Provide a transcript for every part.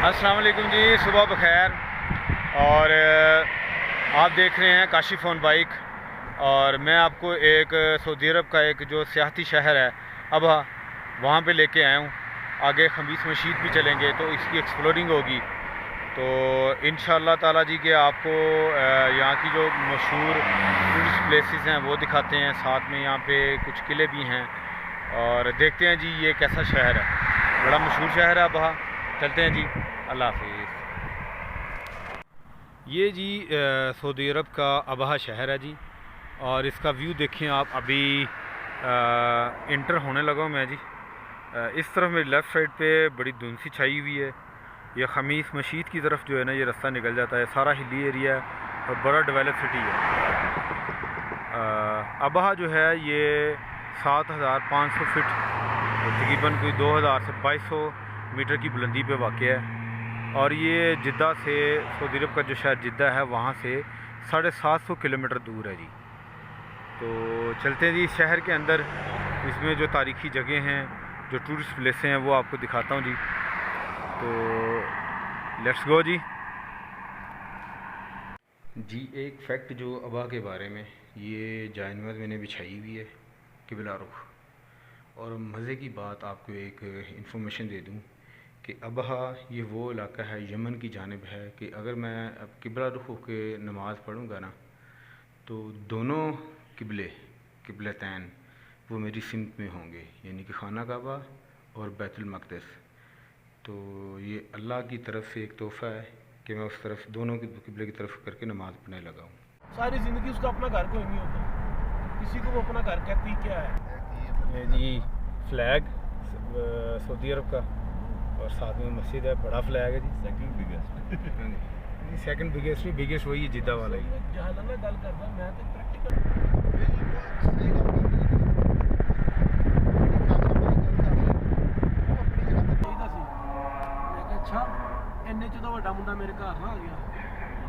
अस्सलाम वालेकुम जी, सुबह बखैर। और आप देख रहे हैं काशिफ ऑन बाइक। और मैं आपको एक सऊदी अरब का एक जो सियाहती शहर है अबहा, वहाँ पे लेके आया हूँ। आगे खमीस मस्जिद भी चलेंगे तो इसकी एक्सप्लोरिंग होगी। तो इंशाअल्लाह ताला जी के आपको यहाँ की जो मशहूर टूरिस्ट प्लेसेस हैं वो दिखाते हैं। साथ में यहाँ पे कुछ किले भी हैं और देखते हैं जी ये कैसा शहर है। बड़ा मशहूर शहर है अबहा। चलते हैं जी, अल्लाह हाफिज़। ये जी सऊदी अरब का अबहा शहर है जी। और इसका व्यू देखें आप। अभी इंटर होने लगा हूँ मैं जी। इस तरफ मेरी लेफ़्ट साइड पे बड़ी धुंध सी छाई हुई है। ये खमीस मस्जिद की तरफ जो है ना ये रास्ता निकल जाता है। सारा हिली एरिया है और बड़ा डेवलप सिटी है। अबहा जो है ये 7,500 फीट, तकरीबन कोई 2,000 से 2,200 मीटर की बुलंदी पे वाक़ है। और ये जिद्दा से, सऊदी अरब का जो शहर जिद्दा है वहाँ से 750 किलोमीटर दूर है जी। तो चलते हैं जी शहर के अंदर। इसमें जो तारीख़ी जगह हैं, जो टूरिस्ट प्लेसें हैं वो आपको दिखाता हूँ जी। तो लेट्स गो जी। जी एक फ़ैक्ट जो अबहा के बारे में, ये जानवर मैंने बिछाई हुई है किबला रुख। और मज़े की बात आपको एक इंफॉर्मेशन दे दूँ कि अबहा ये वो इलाका है, यमन की जानिब है, कि अगर मैं अब किबला रुख होके नमाज़ पढ़ूँगा ना तो दोनों किबलतैन वो मेरी सिमत में होंगे, यानी कि खाना काबा और बैतुल मक़दस। तो ये अल्लाह की तरफ से एक तोहफ़ा है कि मैं उस तरफ दोनों की किबले की तरफ करके नमाज़ पढ़ने लगा हूँ। सारी ज़िंदगी उसका अपना घर कोई नहीं होता, किसी को वो अपना घर कहती क्या है। ये जी फ्लैग सऊदी अरब का, और साथ में मस्जिद है। बड़ा फ्लैग है जी, सेकंड बिगेस्ट। सेकंड बिगेस्ट नहीं, बिगेस्ट वही है जिद्दा वाला ही। जहाँ ना गल करदा मैं तो प्रैक्टिकल अच्छा इन्ने च वड्डा मुंडा मेरे घर ना आ गया।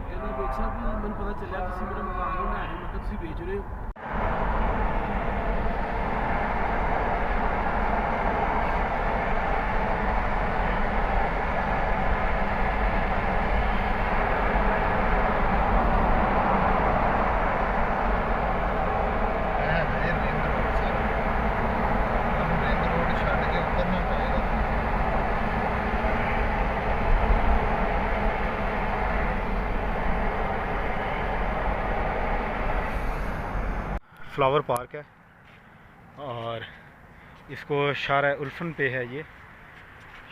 कहना देख साहब मैंने पता चलिया तुसीं मेरा मकान लै रहे हो, मैं कहा तुसीं बेच रहे हो। फ्लावर पार्क है और इसको शारा उल्फन पे है। ये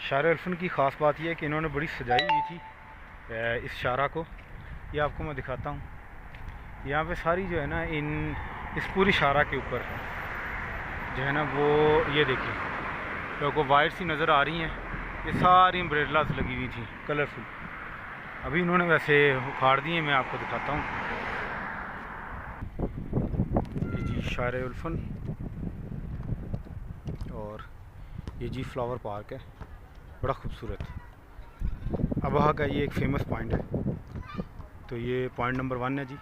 शारा उल्फन की ख़ास बात यह है कि इन्होंने बड़ी सजाई हुई थी इस शारा को। ये आपको मैं दिखाता हूँ। यहाँ पे सारी जो है ना इस पूरी शारा के ऊपर जो है ना वो ये देखिए लोगों को वाइट सी नज़र आ रही हैं। ये सारी अम्ब्रेलास लगी हुई थी कलरफुल। अभी इन्होंने वैसे उखाड़ दिए, मैं आपको दिखाता हूँ। शारे उल्फन और ये जी फ्लावर पार्क है, बड़ा खूबसूरत। अबहा का ये एक फेमस पॉइंट है। तो ये पॉइंट नंबर 1 है जी।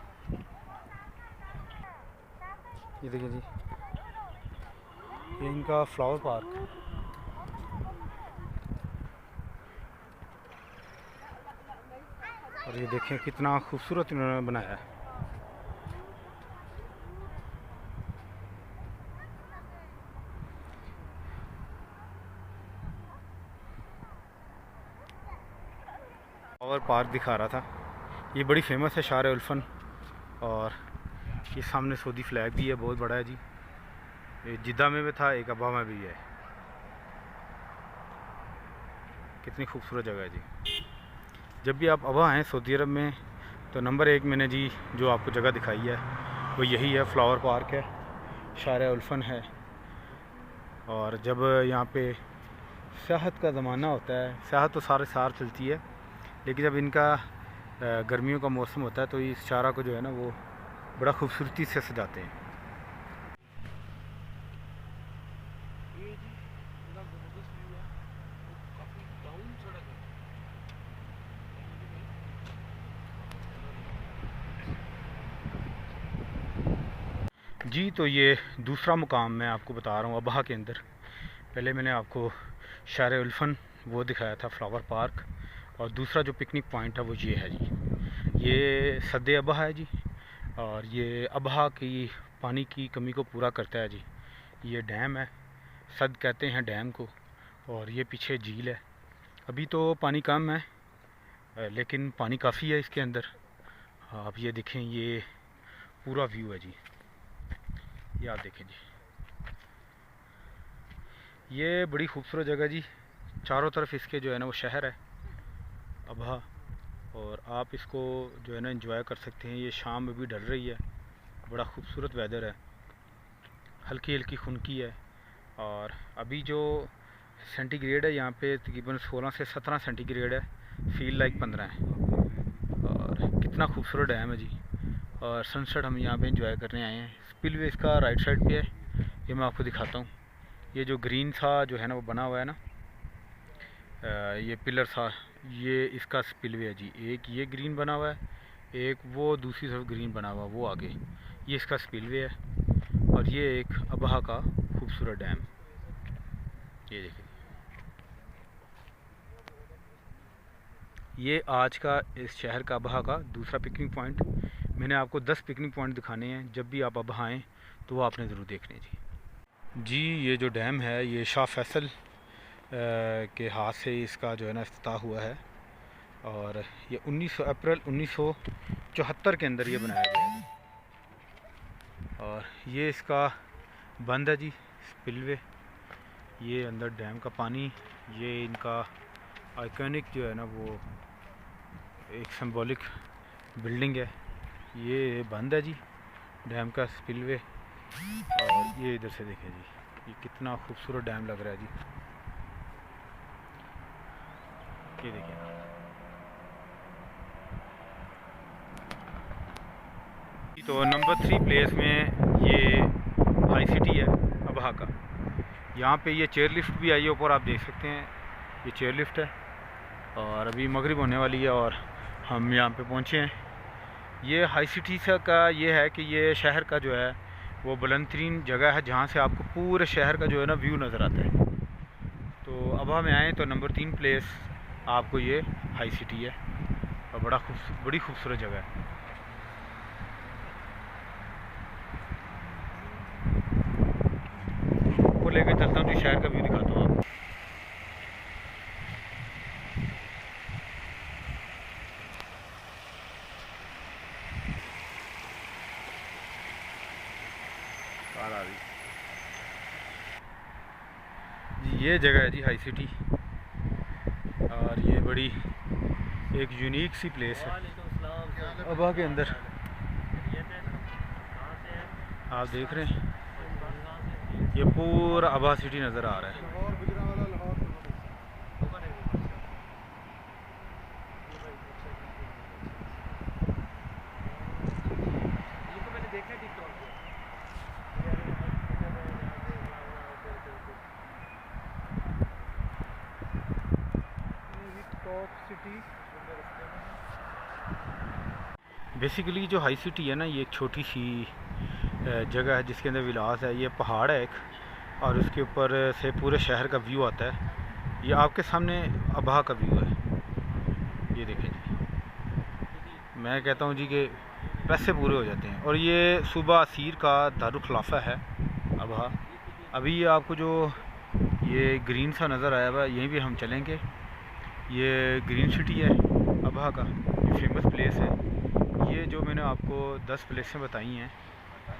ये देखिए जी, ये इनका फ्लावर पार्क। और ये देखें कितना खूबसूरत इन्होंने बनाया है। फ्लावर पार्क दिखा रहा था। ये बड़ी फेमस है शारे उल्फन। और ये सामने सऊदी फ्लैग भी है, बहुत बड़ा है जी। ये जिद्दा में भी था, एक अबहा में भी है। कितनी खूबसूरत जगह है जी। जब भी आप अबहा आएँ सऊदी अरब में तो नंबर 1 मैंने जी जो आपको जगह दिखाई है वो यही है, फ्लावर पार्क है, शारे उल्फन है। और जब यहाँ पे सियाहत का ज़माना होता है, सियाहत तो सारे साल चलती है, लेकिन जब इनका गर्मियों का मौसम होता है तो इस शारा को जो है ना वो बड़ा खूबसूरती से सजाते हैं। जी तो ये दूसरा मुकाम मैं आपको बता रहा हूँ अबहा के अंदर। पहले मैंने आपको शारे उल्फन वो दिखाया था, फ्लावर पार्क। और दूसरा जो पिकनिक पॉइंट है वो ये है जी, ये सद अबहा है जी। और ये अबहा की पानी की कमी को पूरा करता है जी। ये डैम है, सद कहते हैं डैम को, और ये पीछे झील है। अभी तो पानी कम है लेकिन पानी काफ़ी है इसके अंदर। आप ये देखें, ये पूरा व्यू है जी, ये आप देखें जी। ये बड़ी खूबसूरत जगह जी, चारों तरफ इसके जो है ना वो शहर है अबहा, और आप इसको जो है ना एंजॉय कर सकते हैं। ये शाम में भी ढल रही है, बड़ा खूबसूरत वेदर है, हल्की हल्की खुनकी है। और अभी जो सेंटीग्रेड है यहाँ पे तकरीबन 16 से 17 सेंटीग्रेड है, फील लाइक 15 है। और कितना खूबसूरत डैम है जी। और सनसेट हम यहाँ पे एंजॉय करने आए हैं। स्पिलवे इसका राइट साइड पे है, ये मैं आपको दिखाता हूँ। ये जो ग्रीन सा जो है ना वो बना हुआ है ना, ये पिलर सा, ये इसका स्पिलवे है जी। एक ये ग्रीन बना हुआ है, एक वो दूसरी तरफ ग्रीन बना हुआ वो आगे, ये इसका स्पिलवे है। और ये एक अबहा का खूबसूरत डैम, ये देखिए। ये आज का इस शहर का अबहा का दूसरा पिकनिक पॉइंट। मैंने आपको 10 पिकनिक पॉइंट दिखाने हैं, जब भी आप अबहा आएँ तो वो आपने ज़रूर देखने जी। ये जो डैम है ये शाह फैसल के हाथ से इसका जो है ना इफ्तिताह हुआ है, और ये 19 अप्रैल 1974 के अंदर ये बनाया गया है। और ये इसका बंद है जी, स्पिलवे। ये अंदर डैम का पानी, ये इनका आइकॉनिक जो है ना वो एक सिंबॉलिक बिल्डिंग है। ये बंद है जी डैम का स्पिलवे। और ये इधर से देखें जी, ये कितना खूबसूरत डैम लग रहा है जी, ये देखिए। तो नंबर 3 प्लेस में ये हाई सिटी है अबहा का। यहाँ पे ये चेयर लिफ्ट भी आई है ऊपर, आप देख सकते हैं, ये चेयर लिफ्ट है। और अभी मगरिब होने वाली है और हम यहाँ पे पहुँचे हैं। ये हाई सिटी से का ये है कि ये शहर का जो है वो बुलंद तरीन जगह है, जहाँ से आपको पूरे शहर का जो है ना व्यू नज़र आता है। तो अबहा में आए तो नंबर 3 प्लेस आपको ये हाई सिटी है, और बड़ी खूबसूरत जगह है। वो लेके चलता हूँ जी, शहर का व्यू दिखाता हूँ आपको। ये जगह है जी हाई सिटी, और ये बड़ी एक यूनिक सी प्लेस है अबहा के अंदर। आप देख रहे हैं ये पूरा अबहा सिटी नज़र आ रहा है। बेसिकली जो हाई सिटी है ना, ये एक छोटी सी जगह है जिसके अंदर विलास है। ये पहाड़ है एक, और उसके ऊपर से पूरे शहर का व्यू आता है। ये आपके सामने अबहा का व्यू है, ये देखें जी। मैं कहता हूँ जी कि पैसे पूरे हो जाते हैं। और ये सूबा असीर का दारुल खिलाफा है अबहा। अभी ये आपको जो ये ग्रीन सा नज़र आया हुआ, यहीं भी हम चलेंगे। ये ग्रीन सिटी है अबहा का, ये फेमस प्लेस है। ये जो मैंने आपको 10 प्लेसें बताई हैं,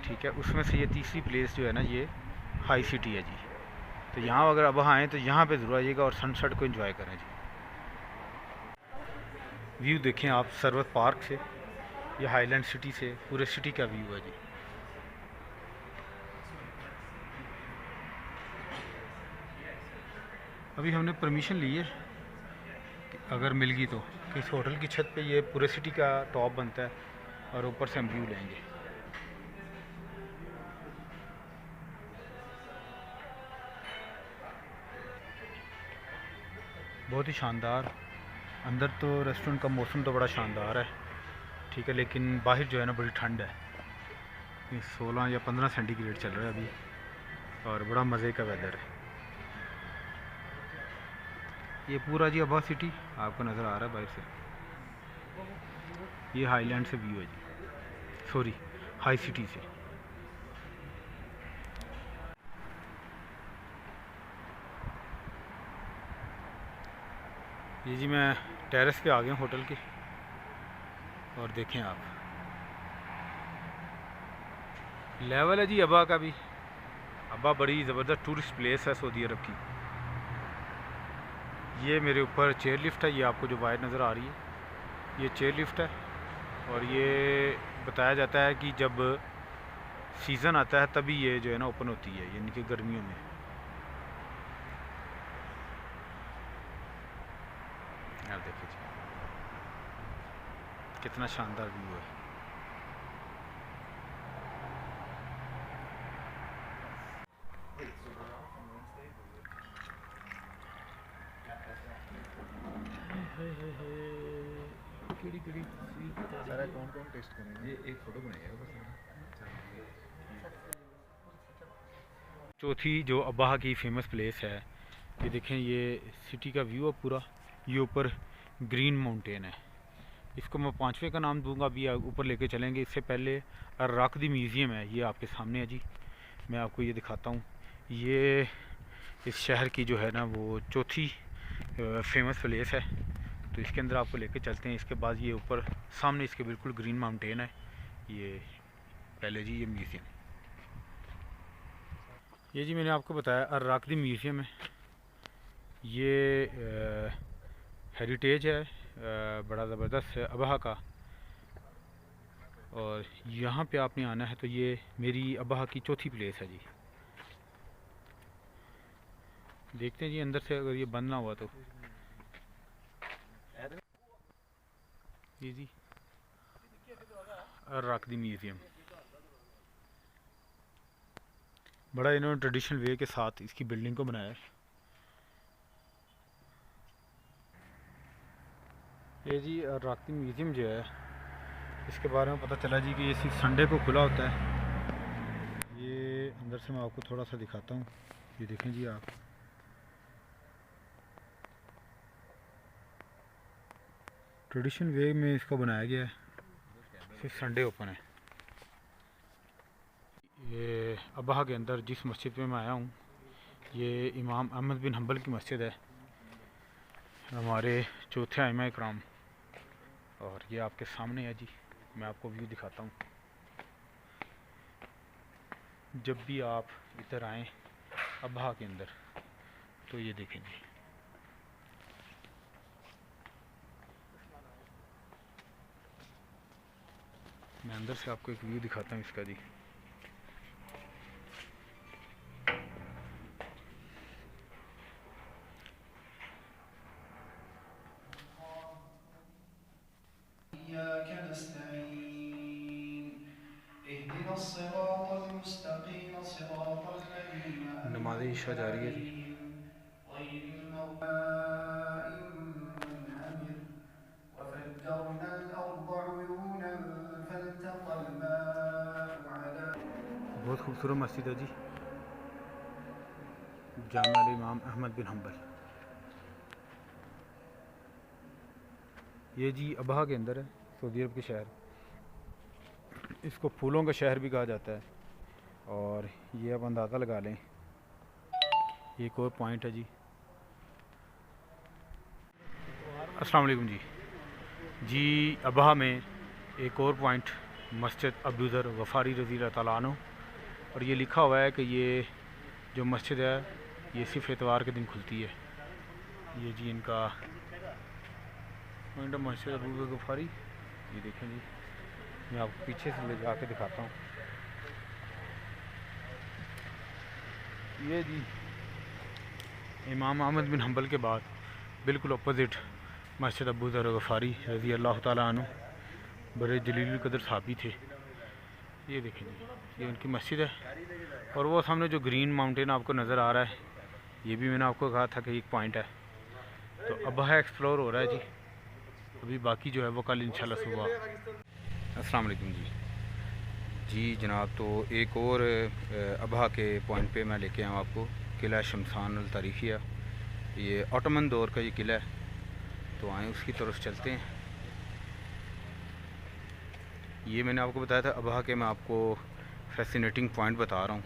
ठीक है, उसमें से ये तीसरी प्लेस जो है ना ये हाई सिटी है जी। तो यहाँ अगर अबहा आएँ तो यहाँ पे ज़रूर आइएगा और सनसेट को एंजॉय करें जी। व्यू देखें आप सरवत पार्क से, ये हाईलैंड सिटी से पूरे सिटी का व्यू है जी। अभी हमने परमिशन ली है, अगर मिल गई तो, कि इस होटल की छत पे ये पूरे सिटी का टॉप बनता है और ऊपर से हम व्यू लेंगे। बहुत ही शानदार। अंदर तो रेस्टोरेंट का मौसम तो बड़ा शानदार है, ठीक है, लेकिन बाहर जो है ना बड़ी ठंड है। ये 16 या 15 सेंटीग्रेड चल रहा है अभी, और बड़ा मज़े का वेदर है। ये पूरा जी अबहा सिटी आपको नज़र आ रहा है बाहर से। ये हाईलैंड से व्यू है जी, सॉरी हाई सिटी से। ये जी मैं टेरेस पे आ गया हूँ होटल के, और देखें आप लेवल है जी अबहा का भी। अबहा बड़ी ज़बरदस्त टूरिस्ट प्लेस है सऊदी अरब की। ये मेरे ऊपर चेयर लिफ्ट है, ये आपको जो वायर नज़र आ रही है ये चेयर लिफ्ट है। और ये बताया जाता है कि जब सीज़न आता है तभी ये जो है ना ओपन होती है, यानी कि गर्मियों में। यार देखिए जी कितना शानदार व्यू है। सारा कौन टेस्ट करेंगे? ये एक फ़ोटो बनाइएगा बस। चौथी जो अबहा की फ़ेमस प्लेस है, ये देखें ये सिटी का व्यू है पूरा। ये ऊपर ग्रीन माउंटेन है, इसको मैं 5वें का नाम दूंगा, अभी ऊपर लेके चलेंगे। इससे पहले अर्राकदी म्यूज़ियम है, ये आपके सामने है जी। मैं आपको ये दिखाता हूँ। ये इस शहर की जो है ना वो चौथी फेमस प्लेस है, तो इसके अंदर आपको लेके चलते हैं। इसके बाद ये ऊपर सामने इसके बिल्कुल ग्रीन माउंटेन है। ये पहले जी ये म्यूज़ियम, ये जी मैंने आपको बताया अर्राकदी म्यूज़ियम है। ये हेरिटेज है बड़ा ज़बरदस्त है अबहा का। और यहाँ पे आपने आना है तो ये मेरी अबहा की चौथी प्लेस है जी। देखते हैं जी अंदर से, अगर ये बंद ना हुआ तो। ये जी अर्राकदी म्यूज़ियम, बड़ा इन्होंने ट्रेडिशनल वे के साथ इसकी बिल्डिंग को बनाया है। ये जी अर्राकदी म्यूज़ियम जो है, इसके बारे में पता चला जी कि ये सिर्फ संडे को खुला होता है। ये अंदर से मैं आपको थोड़ा सा दिखाता हूँ। ये देखें जी आप, ट्रेडिशनल वे में इसको बनाया गया है, सिर्फ संडे ओपन है। ये अबहा के अंदर जिस मस्जिद में मैं आया हूँ, ये इमाम अहमद बिन हंबल की मस्जिद है, हमारे चौथे आइमा इकराम। और ये आपके सामने है जी, मैं आपको व्यू दिखाता हूँ। जब भी आप इधर आएँ अबहा के अंदर तो ये देखेंगे। मैं अंदर से आपको एक व्यू दिखाता हूँ इसका जी। नमाज़ इशा जारी है जी। बहुत खूबसूरत मस्जिद है जी, जामा इमाम अहमद बिन हंबल। ये जी अबहा के अंदर है, सऊदी अरब के शहर। इसको फूलों का शहर भी कहा जाता है। और ये आप अंदाज़ा लगा लें, एक और पॉइंट है जी। अस्सलाम वालेकुम जी अबहा में एक और पॉइंट मस्जिद अबू ज़र गफ़ारी रज़ी अल्लाह तआला अन्हु। और ये लिखा हुआ है कि ये जो मस्जिद है ये सिर्फ एतवार के दिन खुलती है। ये जी इनका पॉइंट मस्जिद अबू ज़र गफ़ारी। ये देखें जी, मैं आपको पीछे से ले जा के दिखाता हूँ। ये जी इमाम अहमद बिन हंबल के बाद बिल्कुल अपोजिट मस्जिद अबू ज़र गफ़ारी रज़ी अल्लाह तआला अन्हु, बड़े जलील कदर साहबी थे। ये देखें जी, ये उनकी मस्जिद है। और वो सामने जो ग्रीन माउंटेन आपको नज़र आ रहा है, ये भी मैंने आपको कहा था कि एक पॉइंट है। तो अबहा एक्सप्लोर हो रहा है जी, अभी बाकी जो है वो कल इंशाल्लाह सुबह। अस्सलाम वालेकुम जी जनाब, तो एक और अबहा के पॉइंट पे मैं लेके आऊँ आपको, किला शमशान अल तारीखिया। ये ऑटोमन दौर का ये किला है, तो आए उसकी तरफ चलते हैं। ये मैंने आपको बताया था अबहा के, मैं आपको फैसिनेटिंग पॉइंट बता रहा हूँ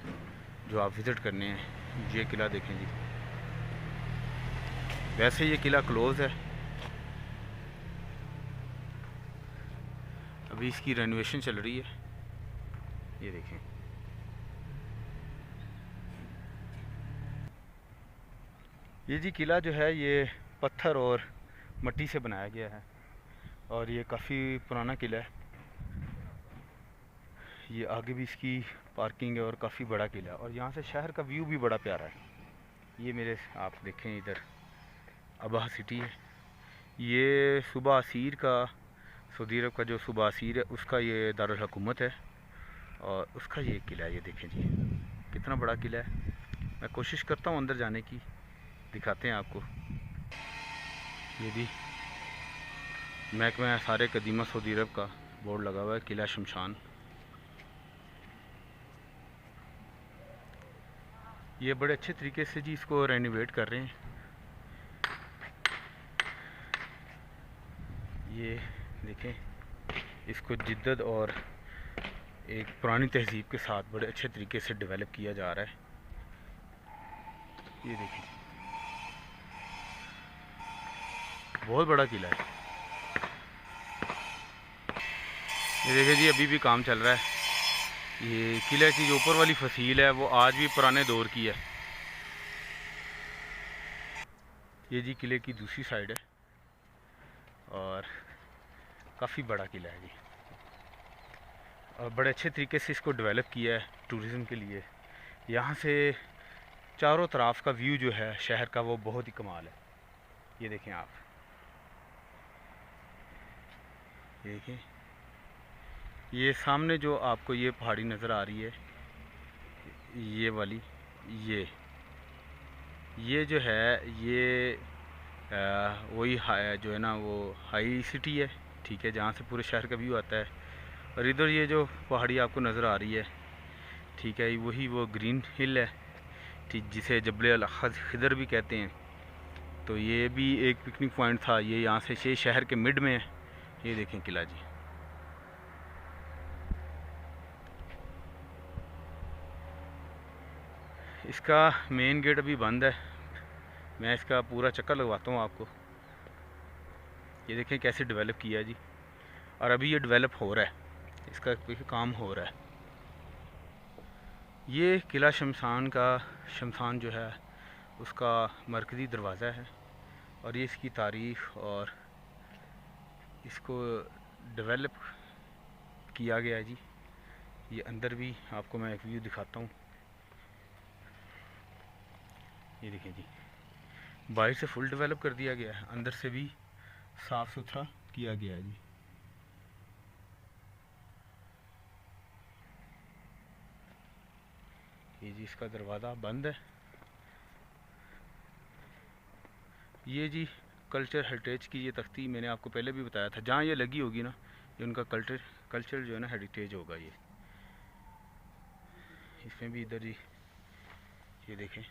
जो आप विज़िट करने हैं। ये किला देखें जी। वैसे ये किला क्लोज़ है, अभी इसकी रेनोवेशन चल रही है। ये देखें, ये जी किला जो है ये पत्थर और मिट्टी से बनाया गया है और ये काफ़ी पुराना किला है। ये आगे भी इसकी पार्किंग है और काफ़ी बड़ा किला है और यहाँ से शहर का व्यू भी बड़ा प्यारा है। ये मेरे आप देखें इधर अबहा सिटी है। ये सूबा असीर का, सऊदी अरब का जो सूबा असीर है उसका ये दारुल हुकूमत है और उसका ये किला है। ये देखें जी कितना बड़ा किला है। मैं कोशिश करता हूँ अंदर जाने की, दिखाते हैं आपको। ये भी महकमा सारे कदीमा सऊदी अरब का बोर्ड लगा हुआ है, किला शमशान। ये बड़े अच्छे तरीके से जी इसको रेनोवेट कर रहे हैं। ये देखें, इसको जिद्दत और एक पुरानी तहजीब के साथ बड़े अच्छे तरीके से डेवलप किया जा रहा है। ये देखें बहुत बड़ा किला है। ये देखिए जी अभी भी काम चल रहा है। ये किले की जो ऊपर वाली फसील है वो आज भी पुराने दौर की है। ये जी किले की दूसरी साइड है और काफ़ी बड़ा किला है जी और बड़े अच्छे तरीके से इसको डेवलप किया है टूरिज़म के लिए। यहाँ से चारों तरफ का व्यू जो है शहर का वो बहुत ही कमाल है। ये देखें आप, ये देखें ये सामने जो आपको ये पहाड़ी नज़र आ रही है, ये वाली, ये जो है ये वही जो है ना वो हाई सिटी है, ठीक है, जहाँ से पूरे शहर का व्यू आता है। और इधर ये जो पहाड़ी आपको नज़र आ रही है, ठीक है, वही वो ग्रीन हिल है, ठीक, जिसे जबल अल खिदर भी कहते हैं। तो ये भी एक पिकनिक पॉइंट था। ये यहाँ से शहर के मिड में है। ये देखें किला जी। इसका मेन गेट अभी बंद है, मैं इसका पूरा चक्कर लगवाता हूँ आपको। ये देखें कैसे डेवलप किया जी, और अभी ये डेवलप हो रहा है, इसका काम हो रहा है। ये किला शमशान जो है उसका मरकज़ी दरवाज़ा है और ये इसकी तारीख़ और इसको डेवलप किया गया है जी। ये अंदर भी आपको मैं एक व्यू दिखाता हूँ। ये देखें जी, बाहर से फुल डेवलप कर दिया गया है, अंदर से भी साफ़ सुथरा किया गया है जी। ये जी इसका दरवाज़ा बंद है। ये जी कल्चर हेरिटेज की ये तख्ती मैंने आपको पहले भी बताया था, जहाँ ये लगी होगी ना ये उनका कल्चर जो है ना हेरिटेज होगा। ये इसमें भी इधर जी ये देखें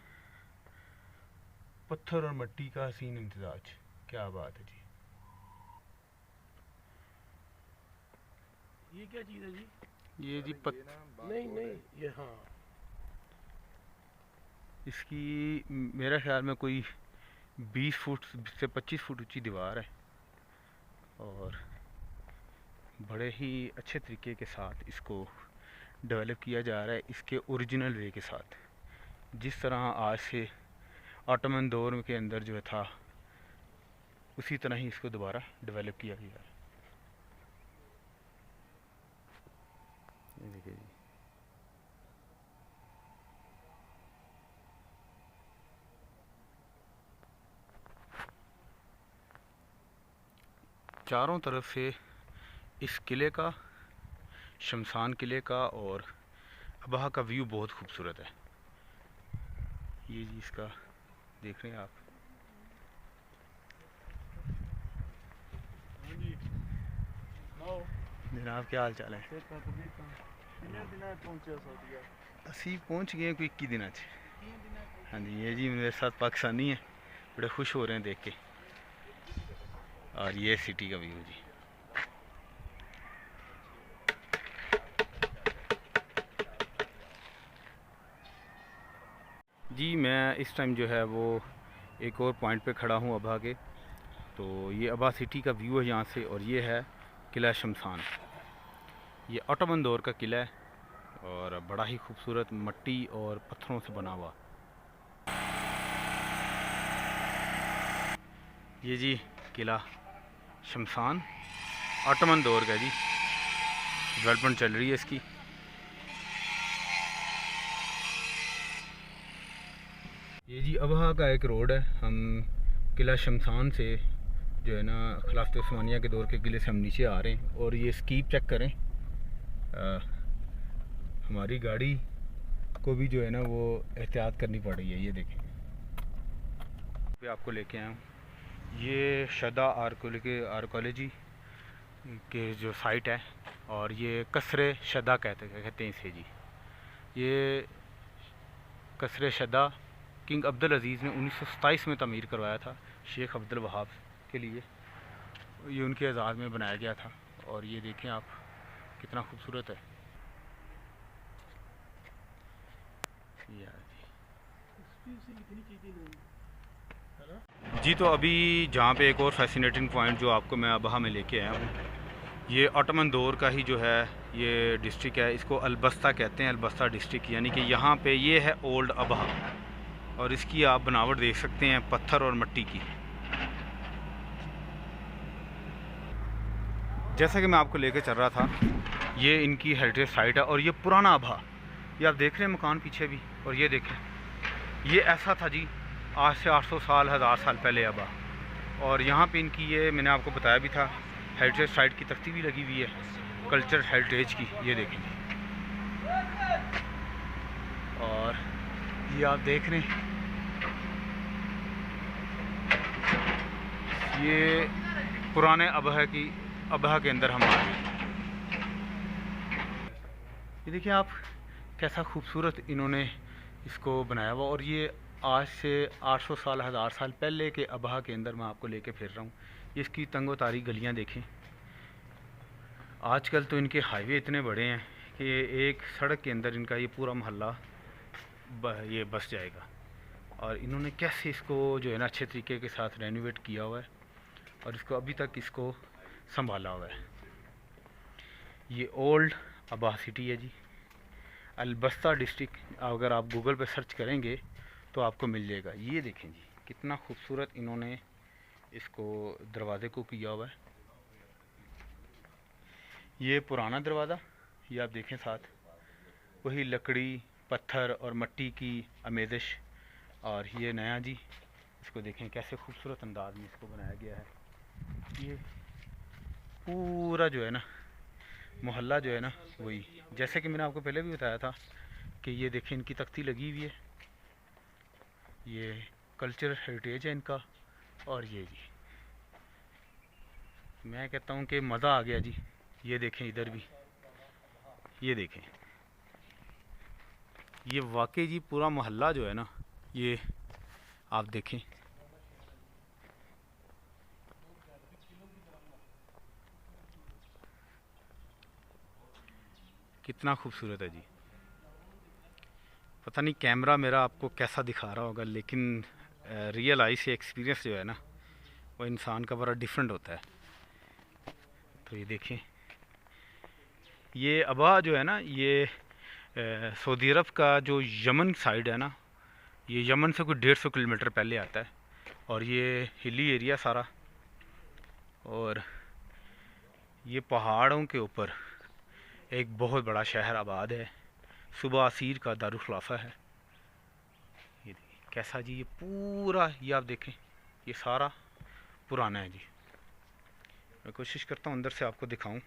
पत्थर और मिट्टी का हसीन इम्तिजाज, क्या बात है जी। ये क्या चीज़ है जी? ये जी नहीं ये, हाँ, इसकी मेरा ख्याल में कोई 20 फुट से 25 फुट ऊंची दीवार है और बड़े ही अच्छे तरीके के साथ इसको डेवलप किया जा रहा है, इसके ओरिजिनल वे के साथ, जिस तरह आज से ऑटोमन दौर के अंदर जो था उसी तरह ही इसको दोबारा डेवलप किया गया है। ये देखिए जी, चारों तरफ से इस किले का, शमशान किले का और अबहा का व्यू बहुत खूबसूरत है। ये जी इसका देख रहे हैं आप। जनाब क्या हाल चाल है? असी पहुँच गए कोई 21 दिन। हाँ जी, ये जी मेरे साथ पाकिस्तानी है बड़े खुश हो रहे हैं देख के। और ये सिटी का व्यू जी। जी मैं इस टाइम जो है वो एक और पॉइंट पे खड़ा हूँ अबहा के। तो ये अबहा सिटी का व्यू है यहाँ से, और ये है किला शमशान। ये ऑटोमन दौर का किला है और बड़ा ही खूबसूरत मिट्टी और पत्थरों से बना हुआ। ये जी किला शमशान ऑटोमन दौर का जी, डेवलपमेंट चल रही है इसकी। ये जी अबहा का एक रोड है। हम किला शमशान से जो है ना खिलाफत उस्मानिया के दौर के किले से हम नीचे आ रहे हैं। और ये स्कीप चेक करें, हमारी गाड़ी को भी जो है ना वो एहतियात करनी पड़ रही है। ये देखें, पे आपको लेके आया हूँ। ये शदा आर्कोलॉजी के जो साइट है, और ये कसरे शदा कहते हैं इसे जी। ये कसरे शदा किंग अब्दुल अज़ीज़ ने 1927 में तमीर करवाया था शेख अब्दुल वहाब के लिए। ये उनके एजाज़ में बनाया गया था। और ये देखें आप कितना खूबसूरत है। जी तो अभी जहाँ पे एक और फैसिनेटिंग पॉइंट जो आपको मैं अबहा में लेके आया हूँ, ये ऑटोमन दौर का ही जो है ये डिस्ट्रिक्ट है। इसको अलबस्ता कहते हैं, अलबस्ता डिस्ट्रिक्ट। यानी कि यहाँ पे ये है ओल्ड अबहा, और इसकी आप बनावट देख सकते हैं पत्थर और मिट्टी की। जैसा कि मैं आपको लेकर चल रहा था, ये इनकी हेरिटेज साइट है। और ये पुराना अबहा, ये आप देख रहे हैं मकान पीछे भी। और ये देखें, ये ऐसा था जी आज से 800 साल 1000 साल पहले अबहा। और यहाँ पे इनकी ये मैंने आपको बताया भी था हेरिटेज साइट की तख्ती भी लगी हुई है, कल्चर हेरिटेज की। ये देखें, और ये आप देख रहे हैं ये पुराने अबहा के अंदर हम आ गए। ये देखिए आप कैसा खूबसूरत इन्होंने इसको बनाया हुआ। और ये आज से 800 साल 1000 साल पहले के अबहा के अंदर मैं आपको लेके फिर रहा हूँ। इसकी तंगो तारी गलियाँ देखें। आजकल तो इनके हाईवे इतने बड़े हैं कि एक सड़क के अंदर इनका ये पूरा मोहल्ला ये बस जाएगा। और इन्होंने कैसे इसको जो है ना अच्छे तरीके के साथ रेनोवेट किया हुआ है, और इसको अभी तक इसको संभाला हुआ है। ये ओल्ड अबहा सिटी है जी, अलबस्ता डिस्ट्रिक्ट। अगर आप गूगल पे सर्च करेंगे तो आपको मिल जाएगा। ये देखें जी कितना खूबसूरत इन्होंने इसको दरवाज़े को किया हुआ है। ये पुराना दरवाज़ा, ये आप देखें साथ वही लकड़ी पत्थर और मिट्टी की आमेज़िश। और ये नया जी, इसको देखें कैसे खूबसूरत अंदाज में इसको बनाया गया है। ये पूरा जो है ना मोहल्ला जो है ना वही, जैसे कि मैंने आपको पहले भी बताया था कि ये देखें इनकी तख्ती लगी हुई है, ये कल्चर हेरिटेज है इनका। और ये जी मैं कहता हूँ कि मज़ा आ गया जी। ये देखें इधर भी, ये देखें, ये वाकई जी पूरा मोहल्ला जो है ना ये आप देखें। कितना खूबसूरत है जी। पता नहीं कैमरा मेरा आपको कैसा दिखा रहा होगा, लेकिन रियल आई से एक्सपीरियंस जो है ना वो इंसान का बड़ा डिफरेंट होता है। तो ये देखें, ये अबहा जो है ना ये सऊदी अरब का जो यमन साइड है ना, ये यमन से कोई 150 किलोमीटर पहले आता है। और ये हिली एरिया सारा, और ये पहाड़ों के ऊपर एक बहुत बड़ा शहर आबाद है। सुबह असीर का दारुल खिलाफा है। ये देखिए कैसा जी, ये पूरा ये आप देखें ये सारा पुराना है जी। मैं कोशिश करता हूँ अंदर से आपको दिखाऊं।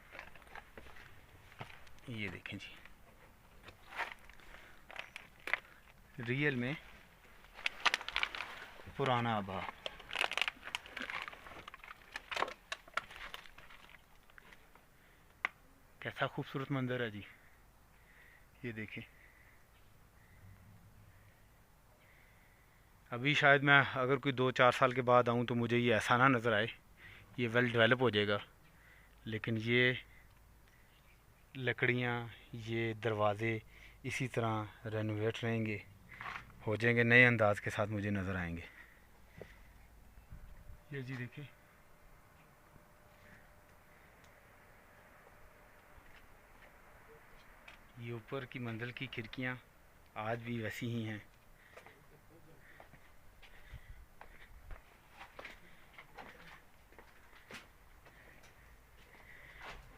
ये देखें जी, रियल में पुराना अबहा। कैसा खूबसूरत मंजर है जी। ये देखें, अभी शायद मैं अगर कोई 2-4 साल के बाद आऊँ तो मुझे ये ऐसा ना नज़र आए, ये वेल डेवलप हो जाएगा। लेकिन ये लकड़ियाँ, ये दरवाज़े इसी तरह रेनोवेट रहेंगे, हो जाएंगे, नए अंदाज के साथ मुझे नज़र आएंगे। ये जी देखिए, ये ऊपर की मंजिल की खिड़कियाँ आज भी वैसी ही हैं।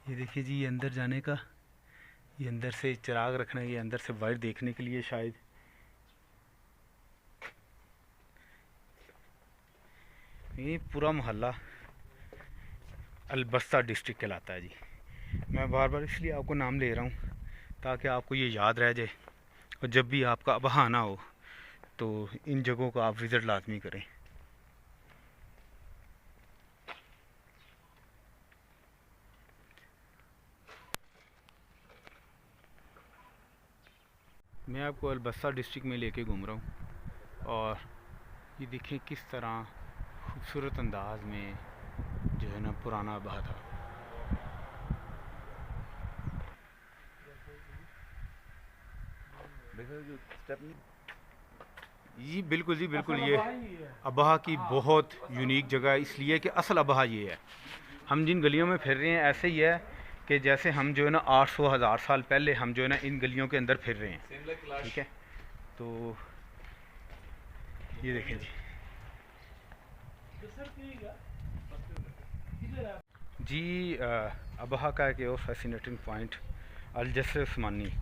ये देखिए जी, ये अंदर जाने का, ये अंदर से चिराग रखना, ये अंदर से बाहर देखने के लिए शायद। ये पूरा मोहल्ला अलबस्ता डिस्ट्रिक्ट कहलाता है जी। मैं बार बार इसलिए आपको नाम ले रहा हूँ ताकि आपको ये याद रह जाए, और जब भी आपका बहाना हो तो इन जगहों को आप विज़िट लाजमी करें। मैं आपको अलबस्ता डिस्ट्रिक्ट में लेके घूम रहा हूँ, और ये देखें किस तरह खूबसूरत अंदाज में जो है ना पुराना अबहा था। जी बिल्कुल जी बिल्कुल, ये अबहा की बहुत यूनिक जगह है, इसलिए कि असल अबहा ये है। हम जिन गलियों में फिर रहे हैं ऐसे ही है कि जैसे हम जो है ना 800,000 साल पहले हम जो है ना इन गलियों के अंदर फिर रहे हैं। ठीक है, तो ये देखें जी अबहा का एक और फैसिनेटिंग पॉइंट अल जस्र उस्मानी,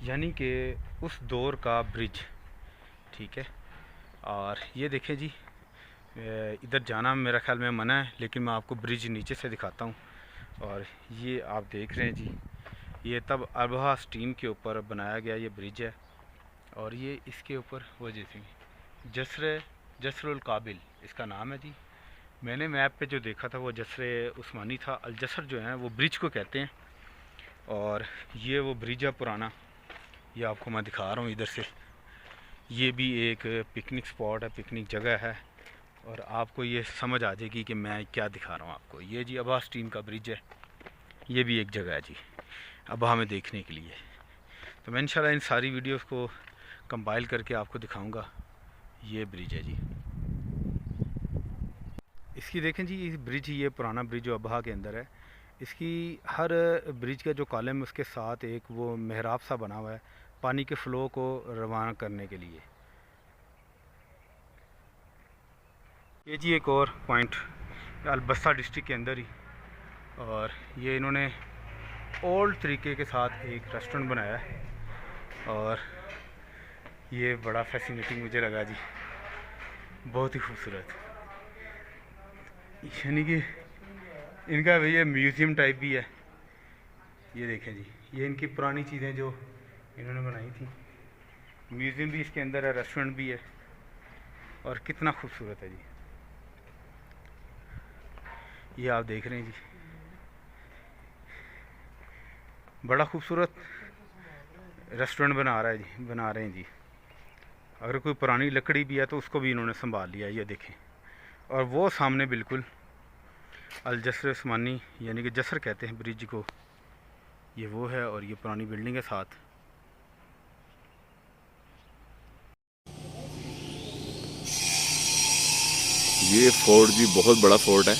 यानी कि उस दौर का ब्रिज। ठीक है, और ये देखें जी, इधर जाना मेरा ख्याल में मना है, लेकिन मैं आपको ब्रिज नीचे से दिखाता हूँ। और ये आप देख रहे हैं जी, ये तब अबहा स्ट्रीम के ऊपर बनाया गया ये ब्रिज है। और ये इसके ऊपर वो जैसे जस्रुल काबिल इसका नाम है जी। मैंने मैप पे जो देखा था वो जस्र उस्मानी था। अल जस्र जो है वो ब्रिज को कहते हैं, और ये वो ब्रिज है पुराना। ये आपको मैं दिखा रहा हूँ इधर से। ये भी एक पिकनिक स्पॉट है, पिकनिक जगह है, और आपको ये समझ आ जाएगी कि मैं क्या दिखा रहा हूँ आपको। ये जी अबहा स्ट्रीम का ब्रिज है, ये भी एक जगह है जी अबहा में देखने के लिए। तो मैं इंशाल्लाह इन सारी वीडियोस को कंपाइल करके आपको दिखाऊंगा। ये ब्रिज है जी, इसकी देखें जी, इस ब्रिज, ये पुराना ब्रिज जो अबहा के अंदर है, इसकी हर ब्रिज का जो कॉलम है उसके साथ एक वो मेहराब सा बना हुआ है पानी के फ़्लो को रवाना करने के लिए। ये जी एक और पॉइंट अलबस्ता डिस्ट्रिक्ट के अंदर ही, और ये इन्होंने ओल्ड तरीके के साथ एक रेस्टोरेंट बनाया है, और ये बड़ा फैसिनेटिंग मुझे लगा जी, बहुत ही खूबसूरत। यानी कि इनका भैया म्यूज़ियम टाइप भी है। ये देखें जी, ये इनकी पुरानी चीज़ें जो इन्होंने बनाई थी, म्यूज़ियम भी इसके अंदर है, रेस्टोरेंट भी है, और कितना खूबसूरत है जी। ये आप देख रहे हैं जी, बड़ा खूबसूरत रेस्टोरेंट बना रहे हैं जी। अगर कोई पुरानी लकड़ी भी है तो उसको भी इन्होंने संभाल लिया। ये देखें, और वो सामने बिल्कुल अल जस्र उस्मानी, यानी कि जस्र कहते हैं ब्रिज को, ये वो है, और ये पुरानी बिल्डिंग है साथ। ये फोर्ट जी बहुत बड़ा फोर्ट है।